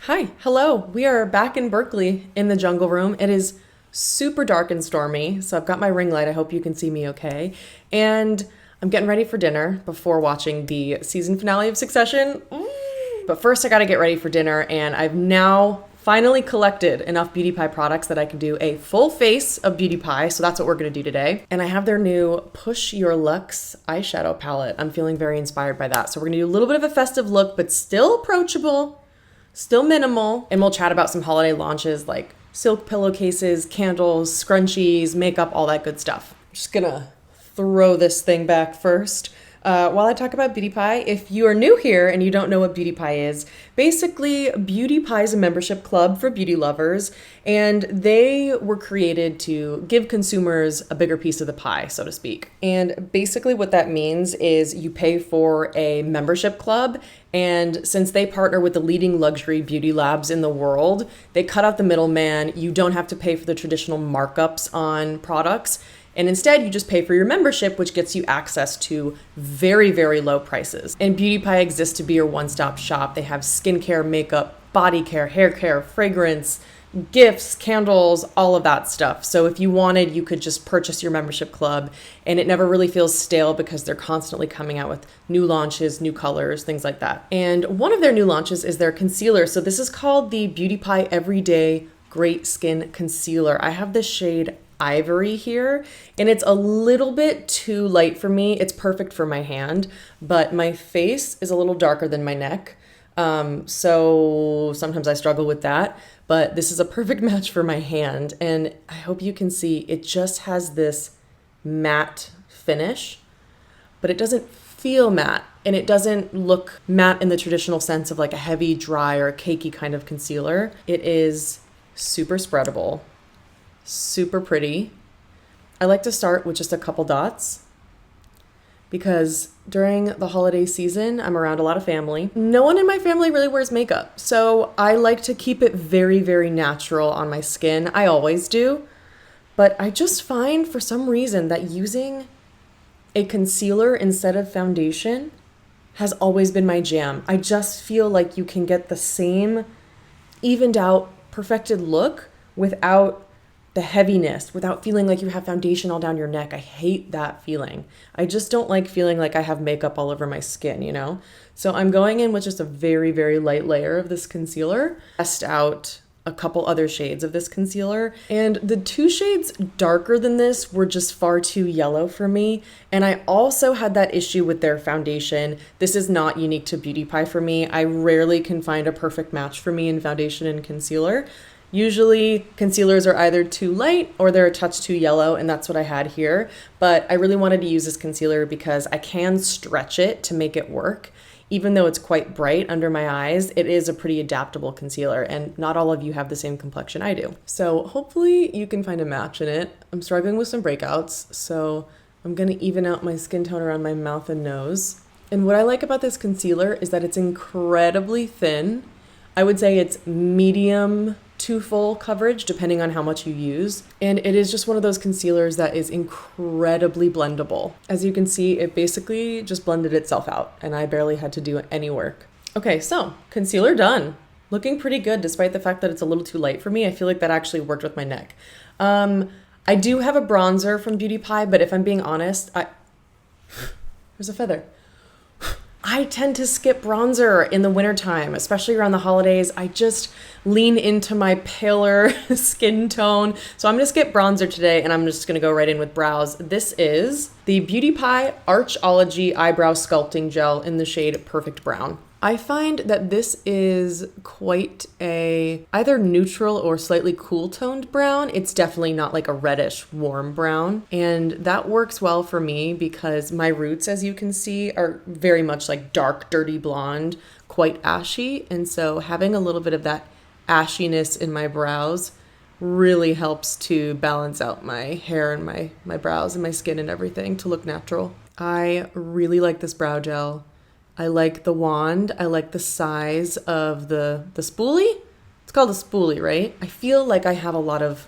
Hi, hello. We are back in Berkeley in the jungle room. It is super dark and stormy, so I've got my ring light. I hope you can see me okay. And I'm getting ready for dinner before watching the season finale of Succession. But first, I gotta get ready for dinner, and I've now finally collected enough Beauty Pie products that I can do a full face of Beauty Pie, so that's what we're gonna do today. And I have their new Push Your Luxe eyeshadow palette. I'm feeling very inspired by that. So we're gonna do a little bit of a festive look, but still approachable. Still minimal, and we'll chat about some holiday launches like silk pillowcases, candles, scrunchies, makeup, all that good stuff. I'm just gonna throw this thing back first. While I talk about Beauty Pie, if you are new here and you don't know what Beauty Pie is, basically Beauty Pie is a membership club for beauty lovers, and they were created to give consumers a bigger piece of the pie, so to speak. And basically what that means is you pay for a membership club, and since they partner with the leading luxury beauty labs in the world, they cut out the middleman. You don't have to pay for the traditional markups on products. And instead, you just pay for your membership, which gets you access to very, very low prices. And Beauty Pie exists to be your one-stop shop. They have skincare, makeup, body care, hair care, fragrance, gifts, candles, all of that stuff. So if you wanted, you could just purchase your membership club, and it never really feels stale because they're constantly coming out with new launches, new colors, things like that. And one of their new launches is their concealer. So this is called the Beauty Pie Everyday Great Skin Concealer. I have the shade Ivory here, and it's a little bit too light for me. It's perfect for my hand, but my face is a little darker than my neck. So sometimes I struggle with that, but this is a perfect match for my hand. And I hope you can see it just has this matte finish, but it doesn't feel matte, and it doesn't look matte in the traditional sense of like a heavy, dry, or cakey kind of concealer. It is super spreadable. Super pretty. I like to start with just a couple dots because during the holiday season, I'm around a lot of family. No one in my family really wears makeup, so I like to keep it very, very natural on my skin. I always do, but I just find for some reason that using a concealer instead of foundation has always been my jam. I just feel like you can get the same evened out, perfected look without the heaviness, without feeling like you have foundation all down your neck. I hate that feeling. I just don't like feeling like I have makeup all over my skin, you know? So I'm going in with just a very, very light layer of this concealer. Test out a couple other shades of this concealer. And the two shades darker than this were just far too yellow for me. And I also had that issue with their foundation. This is not unique to Beauty Pie for me. I rarely can find a perfect match for me in foundation and concealer. Usually concealers are either too light or they're a touch too yellow, and that's what I had here. But I really wanted to use this concealer because I can stretch it to make it work. Even though it's quite bright under my eyes, it is a pretty adaptable concealer, and not all of you have the same complexion I do. So hopefully you can find a match in it. I'm struggling with some breakouts, so I'm gonna even out my skin tone around my mouth and nose. And what I like about this concealer is that it's incredibly thin. I would say it's medium to full coverage depending on how much you use, and it is just one of those concealers that is incredibly blendable. As you can see, it basically just blended itself out and I barely had to do any work. Okay, so concealer done. Looking pretty good despite the fact that it's a little too light for me. I feel like that actually worked with my neck. I do have a bronzer from Beauty Pie, but if I'm being honest, there's a feather. I tend to skip bronzer in the wintertime, especially around the holidays. I just lean into my paler skin tone. So I'm gonna skip bronzer today, and I'm just gonna go right in with brows. This is the Beauty Pie Archology Eyebrow Sculpting Gel in the shade Perfect Brown. I find that this is quite a either neutral or slightly cool toned brown. It's definitely not like a reddish warm brown. And that works well for me because my roots, as you can see, are very much like dark, dirty blonde, quite ashy. And so having a little bit of that ashiness in my brows really helps to balance out my hair and my brows and my skin and everything to look natural. I really like this brow gel. I like the wand. I like the size of the spoolie. It's called a spoolie, right? I feel like I have a lot of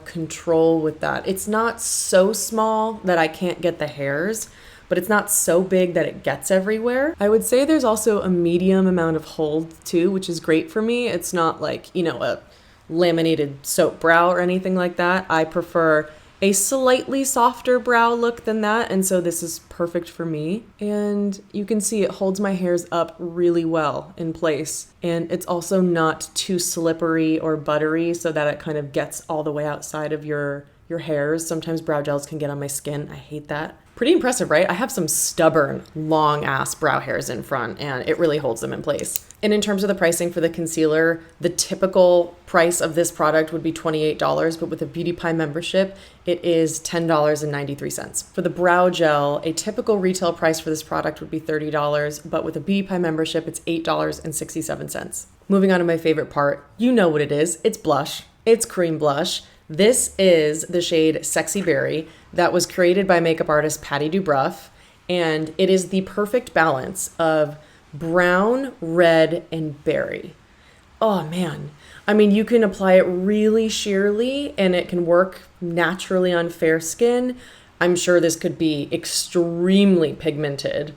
control with that. It's not so small that I can't get the hairs, but it's not so big that it gets everywhere. I would say there's also a medium amount of hold too, which is great for me. It's not like, you know, a laminated soap brow or anything like that. I prefer a slightly softer brow look than that, and so this is perfect for me. And you can see it holds my hairs up really well in place, and it's also not too slippery or buttery so that it kind of gets all the way outside of your hairs. Sometimes brow gels can get on my skin. I hate that. Pretty impressive, right? I have some stubborn, long ass brow hairs in front, and it really holds them in place. And in terms of the pricing for the concealer, the typical price of this product would be $28, but with a Beauty Pie membership, it is $10.93. For the brow gel, a typical retail price for this product would be $30, but with a Beauty Pie membership, it's $8.67. Moving on to my favorite part, you know what it is. It's blush. It's cream blush. This is the shade Sexy Berry that was created by makeup artist Patty Dubruff, and it is the perfect balance of brown, red, and berry. Oh man. I mean, you can apply it really sheerly and it can work naturally on fair skin. I'm sure this could be extremely pigmented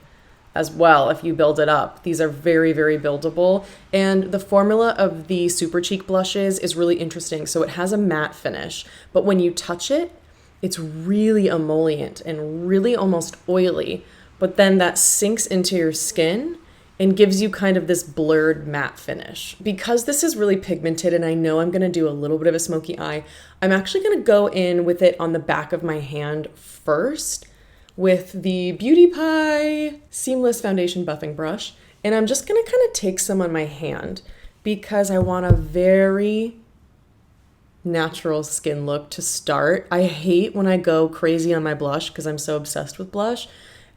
as well if you build it up. These are very, very buildable. And the formula of the Super Cheek blushes is really interesting. So it has a matte finish, but when you touch it, it's really emollient and really almost oily. But then that sinks into your skin and gives you kind of this blurred matte finish. Because this is really pigmented and I know I'm gonna do a little bit of a smoky eye, I'm actually gonna go in with it on the back of my hand first with the Beauty Pie Seamless Foundation Buffing Brush. And I'm just gonna kind of take some on my hand because I want a very natural skin look to start. I hate when I go crazy on my blush because I'm so obsessed with blush.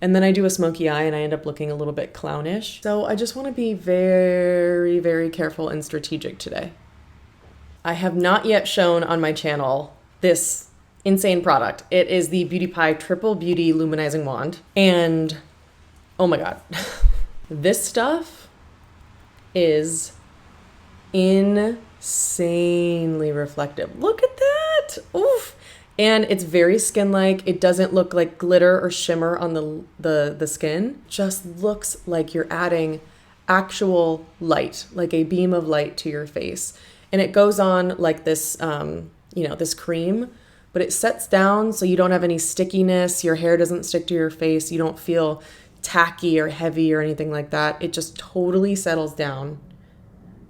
And then I do a smoky eye and I end up looking a little bit clownish. So I just want to be very, very careful and strategic today. I have not yet shown on my channel this insane product. It is the Beauty Pie Triple Beauty Luminizing Wand. And oh my God, this stuff is insanely reflective. Look at that. Oof. And it's very skin-like. It doesn't look like glitter or shimmer on the skin. Just looks like you're adding actual light, like a beam of light to your face. And it goes on like this, this cream, but it sets down so you don't have any stickiness. Your hair doesn't stick to your face. You don't feel tacky or heavy or anything like that. It just totally settles down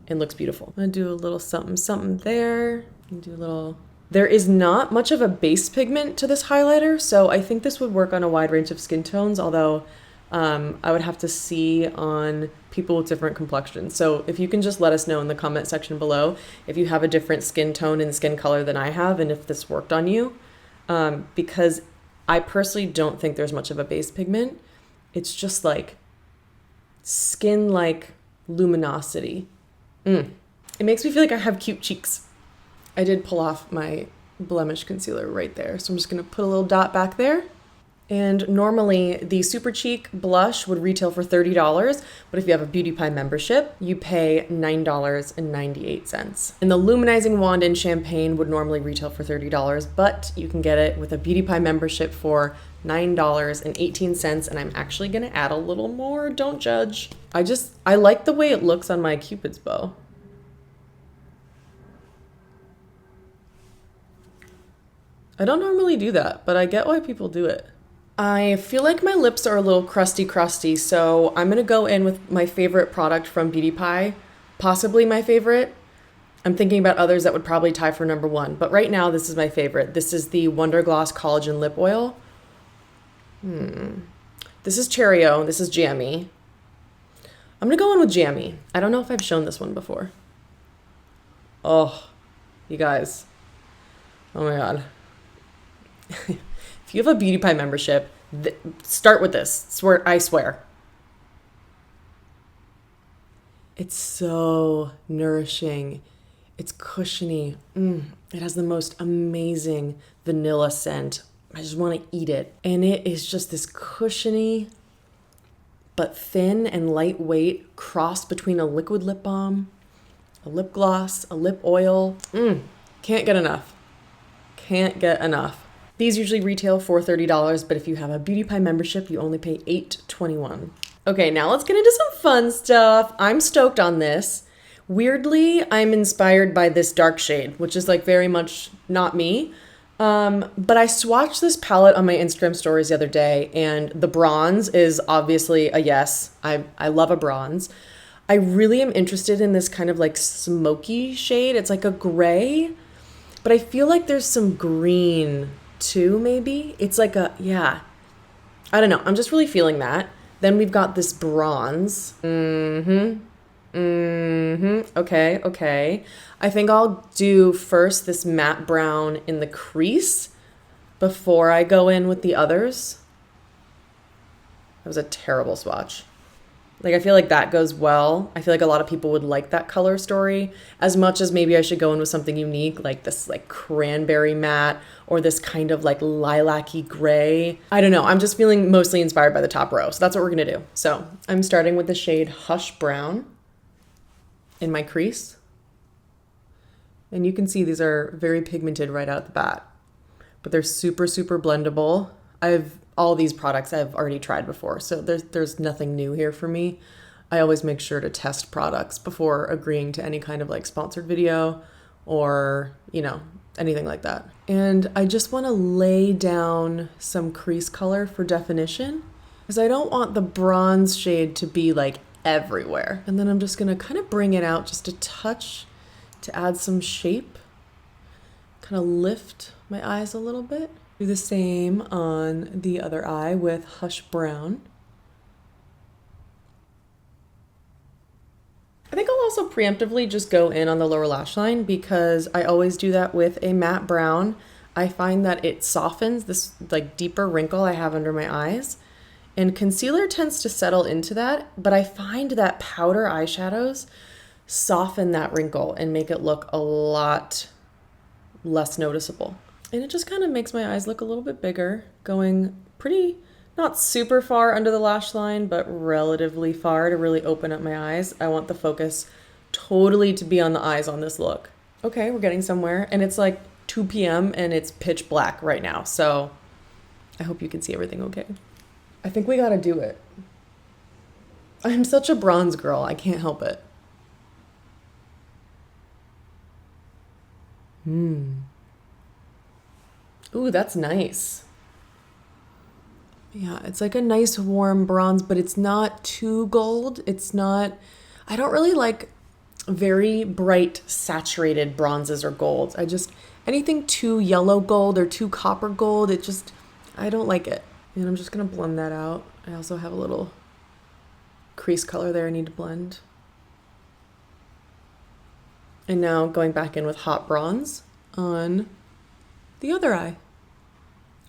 and looks beautiful. I'm gonna do a little something there. Do a little. There is not much of a base pigment to this highlighter, so I think this would work on a wide range of skin tones, although I would have to see on people with different complexions. So if you can just let us know in the comment section below if you have a different skin tone and skin color than I have and if this worked on you, because I personally don't think there's much of a base pigment. It's just like skin-like luminosity. It makes me feel like I have cute cheeks. I did pull off my blemish concealer right there. So I'm just gonna put a little dot back there. And normally the Super Cheek blush would retail for $30, but if you have a Beauty Pie membership, you pay $9.98. And the Luminizing Wand in Champagne would normally retail for $30, but you can get it with a Beauty Pie membership for $9.18, and I'm actually gonna add a little more, don't judge. I like the way it looks on my Cupid's bow. I don't normally do that, but I get why people do it. I feel like my lips are a little crusty, so I'm gonna go in with my favorite product from Beauty Pie, possibly my favorite. I'm thinking about others that would probably tie for number one, but right now this is my favorite. This is the Wonder Gloss Collagen Lip Oil. This is Cheerio, this is Jammy. I'm gonna go in with Jammy. I don't know if I've shown this one before. Oh, you guys. Oh my God. If you have a Beauty Pie membership, start with this. I swear. It's so nourishing. It's cushiony. It has the most amazing vanilla scent. I just want to eat it. And it is just this cushiony, but thin and lightweight cross between a liquid lip balm, a lip gloss, a lip oil. Can't get enough. Can't get enough. These usually retail for $30, but if you have a Beauty Pie membership, you only pay $8.21. Okay, now let's get into some fun stuff. I'm stoked on this. Weirdly, I'm inspired by this dark shade, which is like very much not me. But I swatched this palette on my Instagram stories the other day, and the bronze is obviously a yes. I love a bronze. I really am interested in this kind of like smoky shade. It's like a gray, but I feel like there's some green too, maybe. It's like yeah. I don't know. I'm just really feeling that. Then we've got this bronze. Okay. I think I'll do first this matte brown in the crease before I go in with the others. That was a terrible swatch. Like, I feel like that goes well. I feel like a lot of people would like that color story as much as maybe I should go in with something unique, like this like cranberry matte or this kind of like lilac-y gray. I don't know. I'm just feeling mostly inspired by the top row. So that's what we're going to do. So I'm starting with the shade Hush Brown in my crease. And you can see these are very pigmented right out the bat, but they're super, super blendable. All these products I've already tried before, so there's nothing new here for me. I always make sure to test products before agreeing to any kind of like sponsored video or, anything like that. And I just want to lay down some crease color for definition because I don't want the bronze shade to be like everywhere. And then I'm just going to kind of bring it out just a touch to add some shape, kind of lift my eyes a little bit. Do the same on the other eye with Hush Brown. I think I'll also preemptively just go in on the lower lash line because I always do that with a matte brown. I find that it softens this like deeper wrinkle I have under my eyes, and concealer tends to settle into that, but I find that powder eyeshadows soften that wrinkle and make it look a lot less noticeable. And it just kind of makes my eyes look a little bit bigger, going pretty, not super far under the lash line, but relatively far to really open up my eyes. I want the focus totally to be on the eyes on this look. Okay, we're getting somewhere. And it's like 2 p.m. and it's pitch black right now. So I hope you can see everything okay. I think we gotta do it. I'm such a bronze girl. I can't help it. Ooh, that's nice. Yeah, it's like a nice warm bronze, but it's not too gold. I don't really like very bright saturated bronzes or golds. Anything too yellow gold or too copper gold, I don't like it. And I'm just gonna blend that out. I also have a little crease color there I need to blend. And now going back in with hot bronze on the other eye.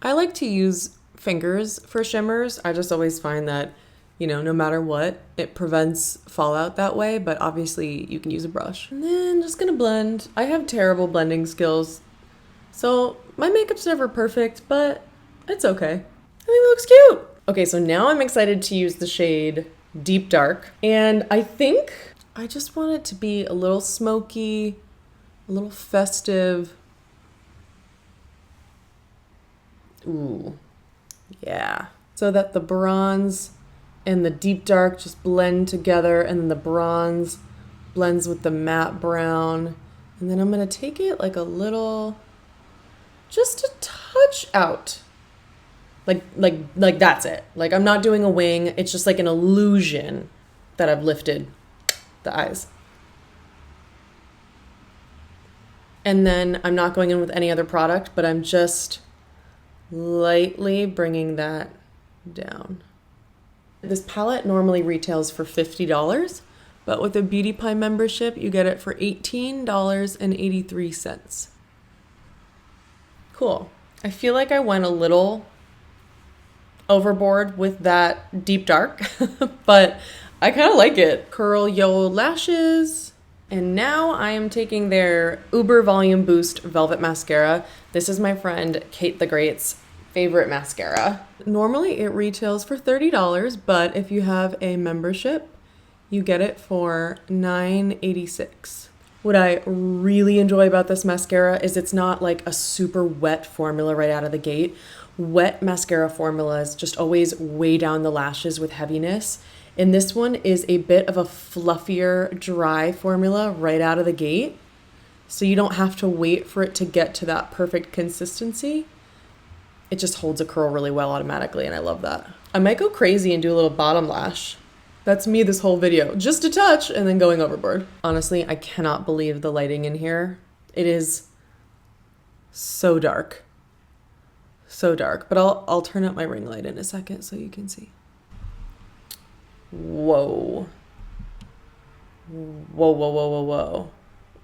I like to use fingers for shimmers. I just always find that, no matter what, it prevents fallout that way, but obviously you can use a brush. And then just gonna blend. I have terrible blending skills, so my makeup's never perfect, but it's okay. I think it looks cute. Okay, so now I'm excited to use the shade Deep Dark, and I think I just want it to be a little smoky, a little festive. Ooh, yeah. So that the bronze and the deep dark just blend together, and then the bronze blends with the matte brown. And then I'm gonna take it like a little, just a touch out. Like that's it. Like I'm not doing a wing. It's just like an illusion that I've lifted the eyes. And then I'm not going in with any other product, but I'm just lightly bringing that down. This palette normally retails for $50, but with a Beauty Pie membership, you get it for $18.83. Cool. I feel like I went a little overboard with that deep dark, but I kind of like it. Curl Yo lashes. And now I am taking their Uber Volume Boost Velvet Mascara. This is my friend Kate the Great's favorite mascara. Normally it retails for $30, but if you have a membership, you get it for $9.86. What I really enjoy about this mascara is it's not like a super wet formula right out of the gate. Wet mascara formulas just always weigh down the lashes with heaviness. And this one is a bit of a fluffier, dry formula right out of the gate. So you don't have to wait for it to get to that perfect consistency. It just holds a curl really well automatically, and I love that. I might go crazy and do a little bottom lash. That's me this whole video. Just a touch and then going overboard. Honestly, I cannot believe the lighting in here. It is so dark. So dark. But I'll turn up my ring light in a second so you can see. Whoa. Whoa, whoa, whoa, whoa, whoa.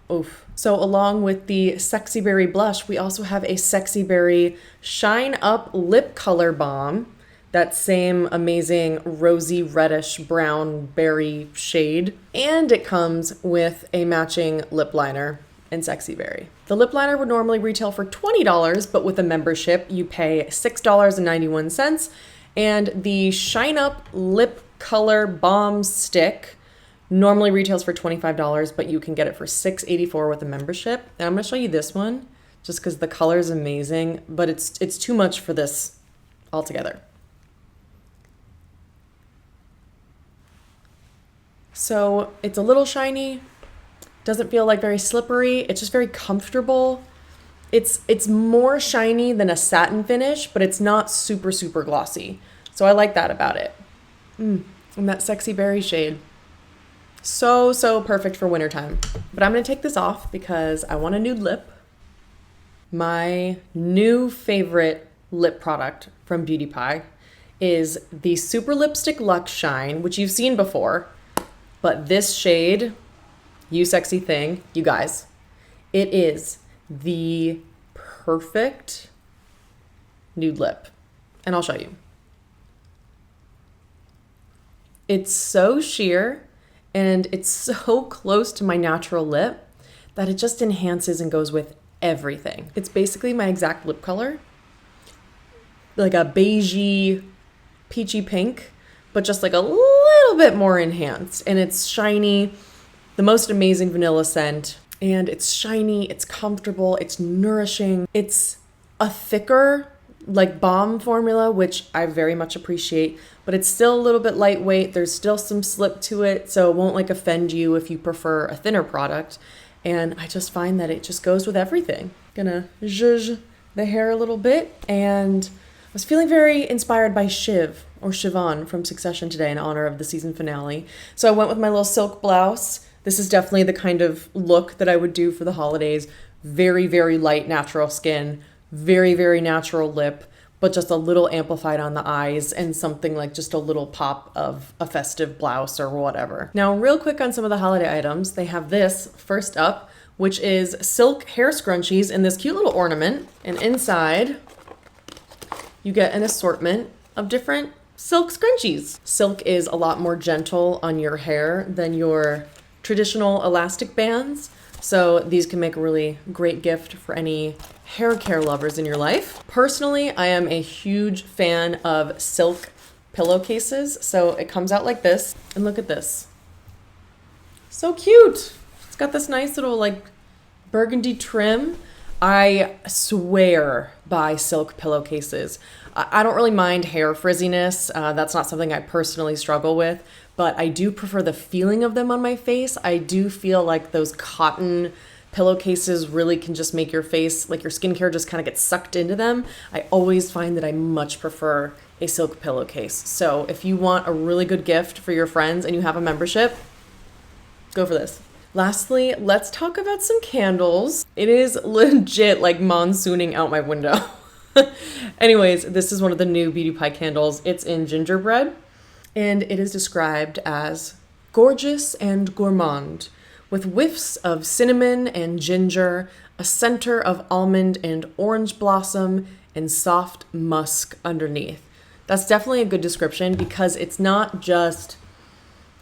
Oof. So along with the Sexy Berry blush, we also have a Sexy Berry Shine Up Lip Color Balm. That same amazing rosy reddish brown berry shade. And it comes with a matching lip liner in Sexy Berry. The lip liner would normally retail for $20, but with a membership, you pay $6.91. And the Shine Up Lip Color Balm Stick normally retails for $25, but you can get it for $6.84 with a membership. And I'm gonna show you this one just because the color is amazing, but it's too much for this altogether. So it's a little shiny, doesn't feel like very slippery. It's just very comfortable. It's more shiny than a satin finish, but it's not super, super glossy. So I like that about it. And that Sexy Berry shade. So, so perfect for wintertime. But I'm gonna take this off because I want a nude lip. My new favorite lip product from Beauty Pie is the Super Lipstick Luxe Shine, which you've seen before. But this shade, You Sexy Thing, you guys, it is the perfect nude lip. And I'll show you. It's so sheer and it's so close to my natural lip that it just enhances and goes with everything. It's basically my exact lip color, like a beigey, peachy pink, but just like a little bit more enhanced. And it's shiny, the most amazing vanilla scent. And it's shiny, it's comfortable, it's nourishing. It's a thicker, like balm formula, which I very much appreciate, but it's still a little bit lightweight. There's still some slip to it, so it won't like offend you if you prefer a thinner product. And I just find that it just goes with everything. Gonna zhuzh the hair a little bit, and I was feeling very inspired by Shiv, or Siobhan from Succession today in honor of the season finale. So I went with my little silk blouse. This is definitely the kind of look that I would do for the holidays. Very, very light, natural skin, very, very natural lip, but just a little amplified on the eyes and something like just a little pop of a festive blouse or whatever. Now, real quick on some of the holiday items, they have this first up, which is silk hair scrunchies in this cute little ornament. And inside, you get an assortment of different silk scrunchies. Silk is a lot more gentle on your hair than your traditional elastic bands. So these can make a really great gift for any hair care lovers in your life. Personally, I am a huge fan of silk pillowcases. So it comes out like this, and look at this. So cute. It's got this nice little like burgundy trim. I swear by silk pillowcases. I don't really mind hair frizziness. That's not something I personally struggle with, but I do prefer the feeling of them on my face. I do feel like those cotton pillowcases really can just make your face, like your skincare just kind of gets sucked into them. I always find that I much prefer a silk pillowcase. So if you want a really good gift for your friends and you have a membership, go for this. Lastly, let's talk about some candles. It is legit like monsooning out my window. Anyways, this is one of the new Beauty Pie candles. It's in gingerbread, and it is described as gorgeous and gourmand, with whiffs of cinnamon and ginger, a center of almond and orange blossom, and soft musk underneath. That's definitely a good description because it's not just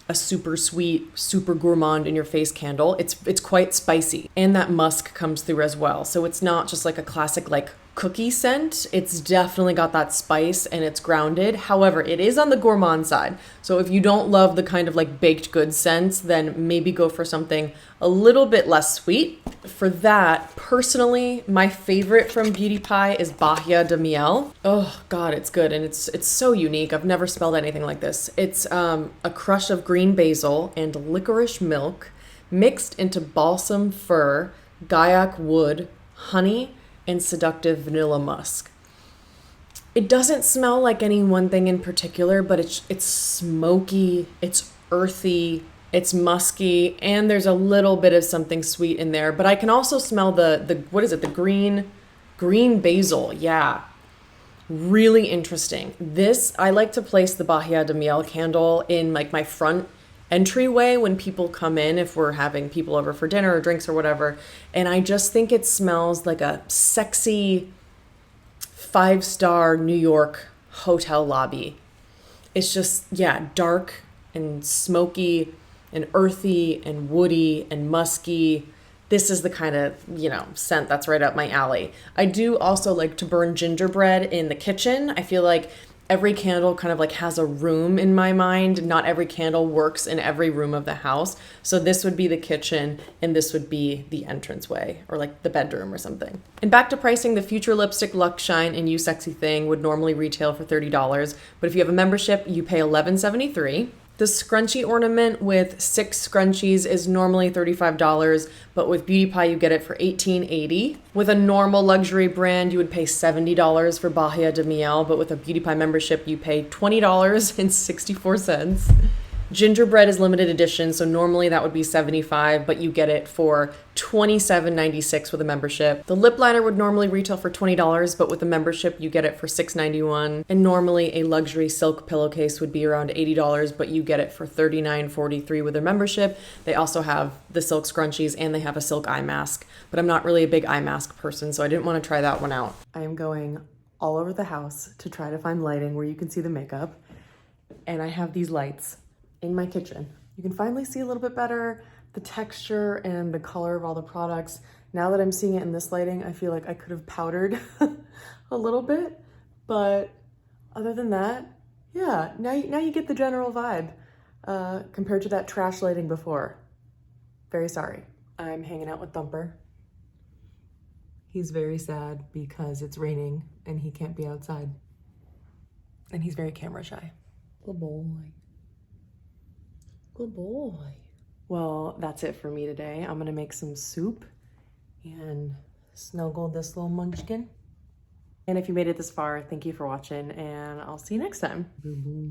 a super sweet, super gourmand in your face candle. It's quite spicy, and that musk comes through as well. So it's not just like a classic like cookie scent. It's definitely got that spice and it's grounded. However, it is on the gourmand side. So if you don't love the kind of like baked goods scents, then maybe go for something a little bit less sweet. For that, personally, my favorite from Beauty Pie is Bahia de Miel. Oh God, it's good. And it's so unique. I've never smelled anything like this. It's a crush of green basil and licorice milk mixed into balsam fir, gaiac wood, honey, and seductive vanilla musk. It doesn't smell like any one thing in particular, but it's smoky, it's earthy, it's musky, and there's a little bit of something sweet in there. But I can also smell the what is it? The green basil. Yeah. Really interesting. This, I like to place the Bahia de Miel candle in like my front entryway when people come in, if we're having people over for dinner or drinks or whatever. And I just think it smells like a sexy 5-star New York hotel lobby. It's just, yeah, dark and smoky and earthy and woody and musky. This is the kind of, scent that's right up my alley. I do also like to burn gingerbread in the kitchen. I feel like every candle kind of like has a room in my mind. Not every candle works in every room of the house. So this would be the kitchen and this would be the entranceway or like the bedroom or something. And back to pricing, the Future Lipstick Luxe Shine and You Sexy Thing would normally retail for $30. But if you have a membership, you pay $11.73. The scrunchie ornament with 6 scrunchies is normally $35, but with Beauty Pie, you get it for $18.80. With a normal luxury brand, you would pay $70 for Bahia de Miel, but with a Beauty Pie membership, you pay $20.64. Gingerbread is limited edition, so normally that would be $75, but you get it for $27.96 with a membership. The lip liner would normally retail for $20, but with a membership, you get it for $6.91. And normally a luxury silk pillowcase would be around $80, but you get it for $39.43 with a membership. They also have the silk scrunchies and they have a silk eye mask, but I'm not really a big eye mask person, so I didn't want to try that one out. I am going all over the house to try to find lighting where you can see the makeup, and I have these lights in my kitchen. You can finally see a little bit better the texture and the color of all the products. Now that I'm seeing it in this lighting, I feel like I could have powdered a little bit, but other than that, yeah, now you get the general vibe compared to that trash lighting before. Very sorry. I'm hanging out with Thumper. He's very sad because it's raining and he can't be outside. And he's very camera shy. Good boy. Good boy. Well, that's it for me today. I'm gonna make some soup and snuggle this little munchkin. And if you made it this far, thank you for watching, and I'll see you next time. Good boy.